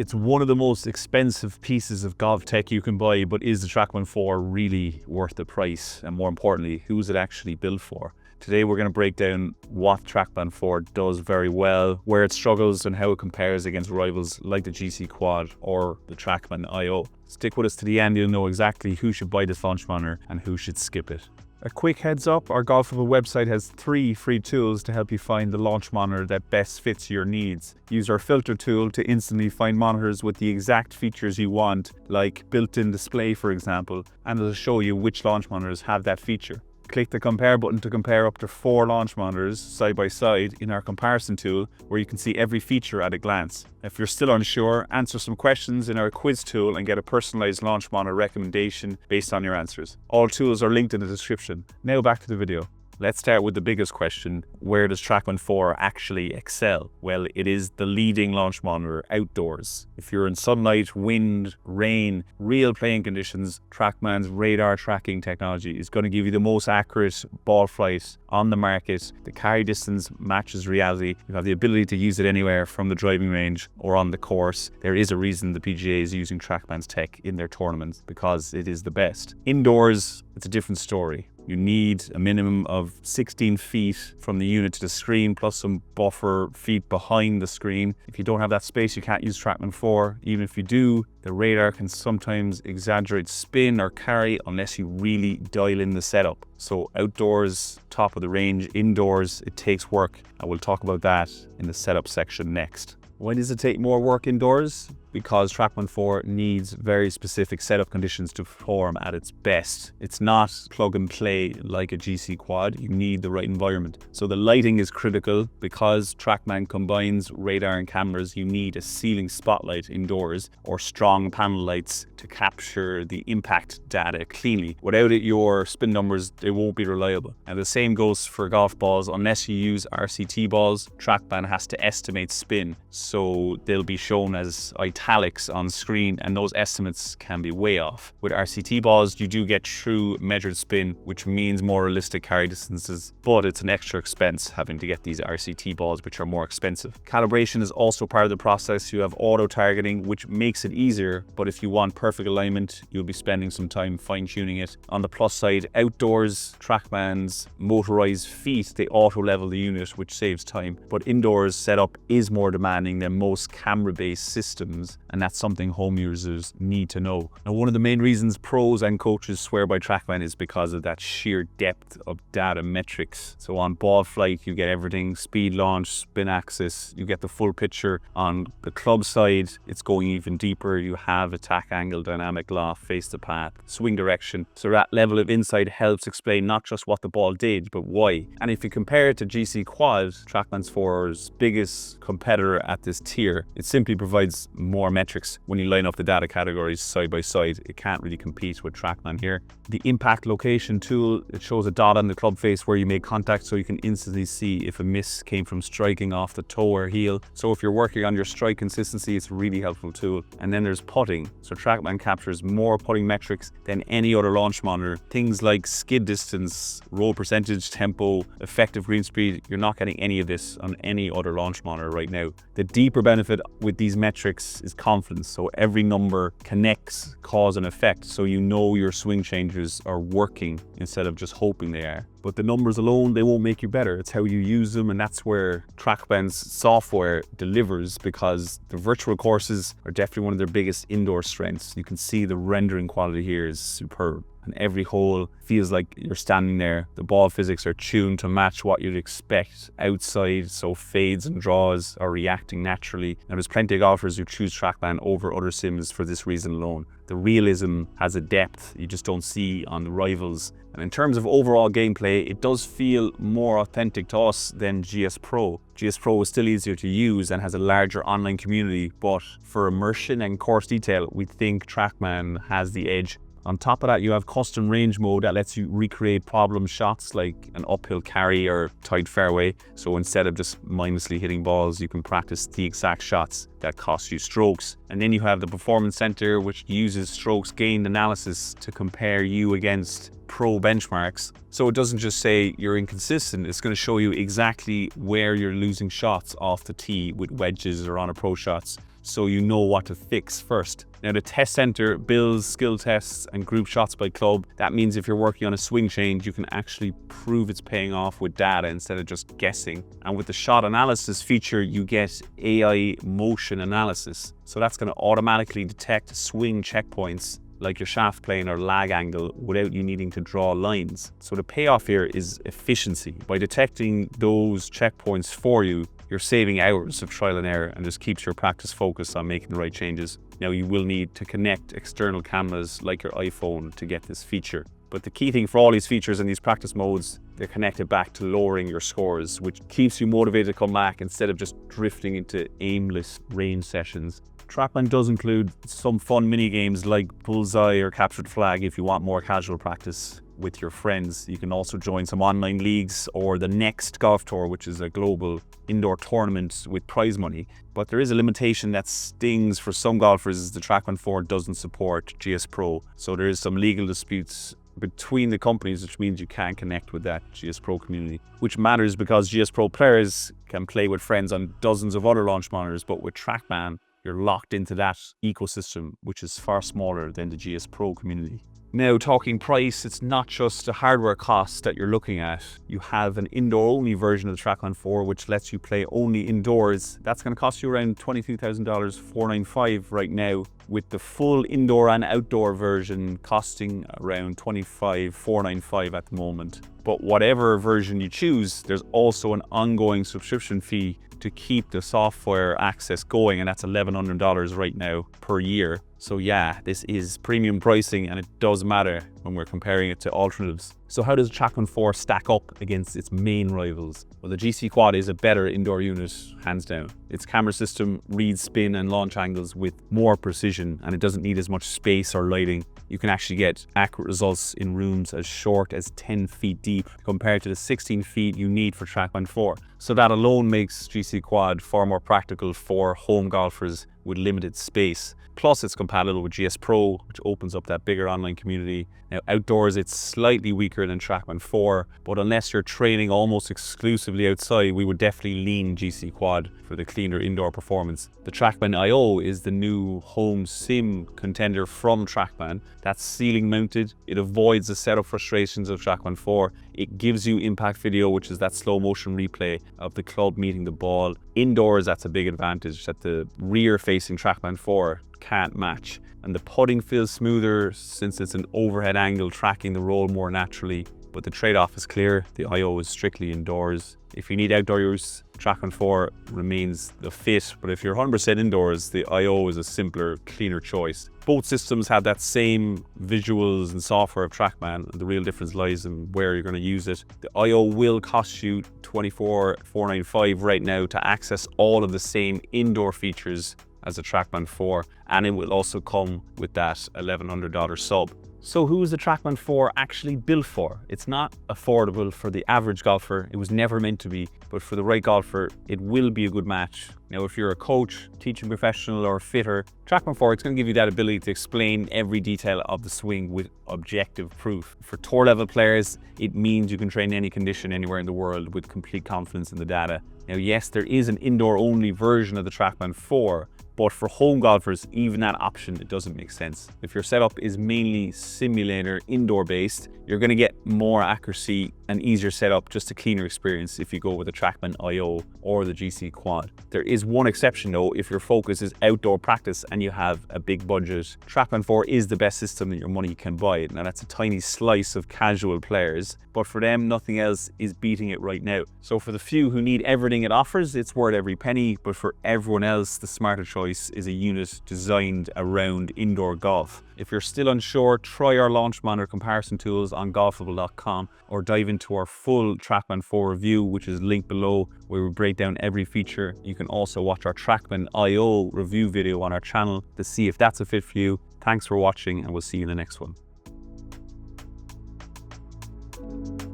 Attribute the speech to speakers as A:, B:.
A: It's one of the most expensive pieces of golf tech you can buy, but is the Trackman 4 really worth the price? And more importantly, who's it actually built for? Today we're going to break down what Trackman 4 does very well, where it struggles and how it compares against rivals like the GCQuad or the Trackman IO. Stick with us to the end, you'll know exactly who should buy this launch monitor and who should skip it. A quick heads up, our Golfible website has 3 free tools to help you find the launch monitor that best fits your needs. Use our filter tool to instantly find monitors with the exact features you want, like built-in display for example, and it'll show you which launch monitors have that feature. Click the compare button to compare up to 4 launch monitors side by side in our comparison tool, where you can see every feature at a glance. If you're still unsure, answer some questions in our quiz tool and get a personalized launch monitor recommendation based on your answers. All tools are linked in the description. Now back to the video. Let's start with the biggest question. Where does Trackman 4 actually excel? Well, it is the leading launch monitor outdoors. If you're in sunlight, wind, rain, real playing conditions, Trackman's radar tracking technology is going to give you the most accurate ball flight on the market. The carry distance matches reality. You have the ability to use it anywhere from the driving range or on the course. There is a reason the PGA is using Trackman's tech in their tournaments, because it is the best. Indoors, it's a different story. You need a minimum of 16 feet from the unit to the screen, plus some buffer feet behind the screen. If you don't have that space, you can't use Trackman 4. Even if you do, the radar can sometimes exaggerate spin or carry unless you really dial in the setup. So outdoors, top of the range. Indoors, it takes work, and we'll talk about that in the setup section next. Why does it take more work indoors? Because Trackman 4 needs very specific setup conditions to perform at its best. It's not plug and play like a GCQuad. You need the right environment. So the lighting is critical. Because Trackman combines radar and cameras, you need a ceiling spotlight indoors or strong panel lights to capture the impact data cleanly. Without it, your spin numbers, they won't be reliable. And the same goes for golf balls. Unless you use RCT balls, Trackman has to estimate spin. So they'll be shown as italics on screen, and those estimates can be way off. With RCT balls, you do get true measured spin, which means more realistic carry distances, but it's an extra expense having to get these RCT balls, which are more expensive. Calibration is also part of the process. You have auto targeting, which makes it easier, but if you want perfect alignment, you'll be spending some time fine-tuning it. On the plus side, outdoors, Trackman's motorized feet, they auto level the unit, which saves time, but indoors setup is more demanding than most camera-based systems, and that's something home users need to know. Now, one of the main reasons pros and coaches swear by Trackman is because of that sheer depth of data metrics. So on ball flight, you get everything: speed, launch, spin axis, you get the full picture. On the club side, it's going even deeper. You have attack angle, dynamic loft, face the path, swing direction. So that level of insight helps explain not just what the ball did, but why. And if you compare it to GCQuad, Trackman 4's biggest competitor at this tier, it simply provides more metrics. When you line up the data categories side by side, it can't really compete with Trackman here. The impact location tool, it shows a dot on the club face where you make contact, so you can instantly see if a miss came from striking off the toe or heel. So if you're working on your strike consistency, it's a really helpful tool. And then there's putting. So Trackman captures more putting metrics than any other launch monitor. Things like skid distance, roll percentage, tempo, effective green speed, you're not getting any of this on any other launch monitor right now. The deeper benefit with these metrics is confidence. So every number connects cause and effect, so you know your swing changes are working instead of just hoping they are. But the numbers alone, they won't make you better. It's how you use them, and that's where Trackman's software delivers, because the virtual courses are definitely one of their biggest indoor strengths. You can see the rendering quality here is superb, and every hole feels like you're standing there. The ball physics are tuned to match what you'd expect outside, so fades and draws are reacting naturally. Now, there's plenty of golfers who choose Trackman over other sims for this reason alone. The realism has a depth you just don't see on the rivals. And in terms of overall gameplay, it does feel more authentic to us than GS Pro. GS Pro is still easier to use and has a larger online community, but for immersion and course detail, we think Trackman has the edge. On top of that, you have custom range mode that lets you recreate problem shots like an uphill carry or tight fairway. So instead of just mindlessly hitting balls, you can practice the exact shots that cost you strokes. And then you have the Performance Center, which uses strokes gained analysis to compare you against pro benchmarks. So it doesn't just say you're inconsistent, it's going to show you exactly where you're losing shots off the tee with wedges or on approach shots. so you know what to fix first. Now the test center builds skill tests and group shots by club. That means if you're working on a swing change, you can actually prove it's paying off with data instead of just guessing. And with the shot analysis feature, you get AI motion analysis. So that's going to automatically detect swing checkpoints like your shaft plane or lag angle without you needing to draw lines. So the payoff here is efficiency. By detecting those checkpoints for you, you're saving hours of trial and error and just keeps your practice focused on making the right changes. Now you will need to connect external cameras like your iPhone to get this feature. But the key thing for all these features and these practice modes, they're connected back to lowering your scores, which keeps you motivated to come back instead of just drifting into aimless range sessions. Trackman does include some fun mini games like Bullseye or Captured Flag if you want more casual practice with your friends. You can also join some online leagues or the Next Golf Tour, which is a global indoor tournament with prize money. But there is a limitation that stings for some golfers is the Trackman 4 doesn't support GS Pro. So there is some legal disputes between the companies, which means you can't connect with that GS Pro community, which matters because GS Pro players can play with friends on dozens of other launch monitors, but with Trackman, you're locked into that ecosystem, which is far smaller than the GS Pro community. Now, talking price, it's not just the hardware cost that you're looking at. You have an indoor-only version of the Trackman 4, which lets you play only indoors. That's going to cost you around $22,000, $495 right now, with the full indoor and outdoor version costing around $25,495 at the moment. But whatever version you choose, there's also an ongoing subscription fee to keep the software access going, and that's $1,100 right now per year. So yeah, this is premium pricing and it does matter when we're comparing it to alternatives. So how does the Trackman 4 stack up against its main rivals? Well, the GCQuad is a better indoor unit, hands down. Its camera system reads spin and launch angles with more precision, and it doesn't need as much space or lighting. You can actually get accurate results in rooms as short as 10 feet deep compared to the 16 feet you need for Trackman 4. So that alone makes GCQuad far more practical for home golfers with limited space. Plus it's compatible with GS Pro, which opens up that bigger online community. Now outdoors it's slightly weaker than Trackman 4, but unless you're training almost exclusively outside, we would definitely lean GCQuad for the cleaner indoor performance. The Trackman IO is the new home sim contender from Trackman. That's ceiling mounted. It avoids the setup frustrations of Trackman 4. It gives you impact video, which is that slow motion replay of the club meeting the ball. Indoors, that's a big advantage that the rear facing Trackman 4 can't match. And the putting feels smoother since it's an overhead angle tracking the roll more naturally. But the trade-off is clear, the IO is strictly indoors. If you need outdoor use, Trackman 4 remains the fit, but if you're 100% indoors, the IO is a simpler, cleaner choice. Both systems have that same visuals and software of Trackman, and the real difference lies in where you're going to use it. The IO will cost you $24,495 right now to access all of the same indoor features as the Trackman 4, and it will also come with that $1,100 sub. So who is the Trackman 4 actually built for? It's not affordable for the average golfer. It was never meant to be, but for the right golfer, it will be a good match. Now, if you're a coach, teaching professional, or a fitter, Trackman 4 is going to give you that ability to explain every detail of the swing with objective proof. For tour level players, it means you can train any condition anywhere in the world with complete confidence in the data. Now, yes, there is an indoor only version of the Trackman 4, but for home golfers, even that option, it doesn't make sense. If your setup is mainly simulator indoor based, you're going to get more accuracy and easier setup, just a cleaner experience if you go with the Trackman IO or the GCQuad. There is one exception though, if your focus is outdoor practice and you have a big budget. Trackman 4 is the best system that your money can buy. Now that's a tiny slice of casual players, but for them, nothing else is beating it right now. So for the few who need everything it offers, it's worth every penny, but for everyone else, the smarter choice is a unit designed around indoor golf. If you're still unsure, try our launch monitor comparison tools on golfible.com or dive into our full Trackman 4 review, which is linked below, where we break down every feature. You can also watch our Trackman IO review video on our channel to see if that's a fit for you. Thanks for watching, and we'll see you in the next one.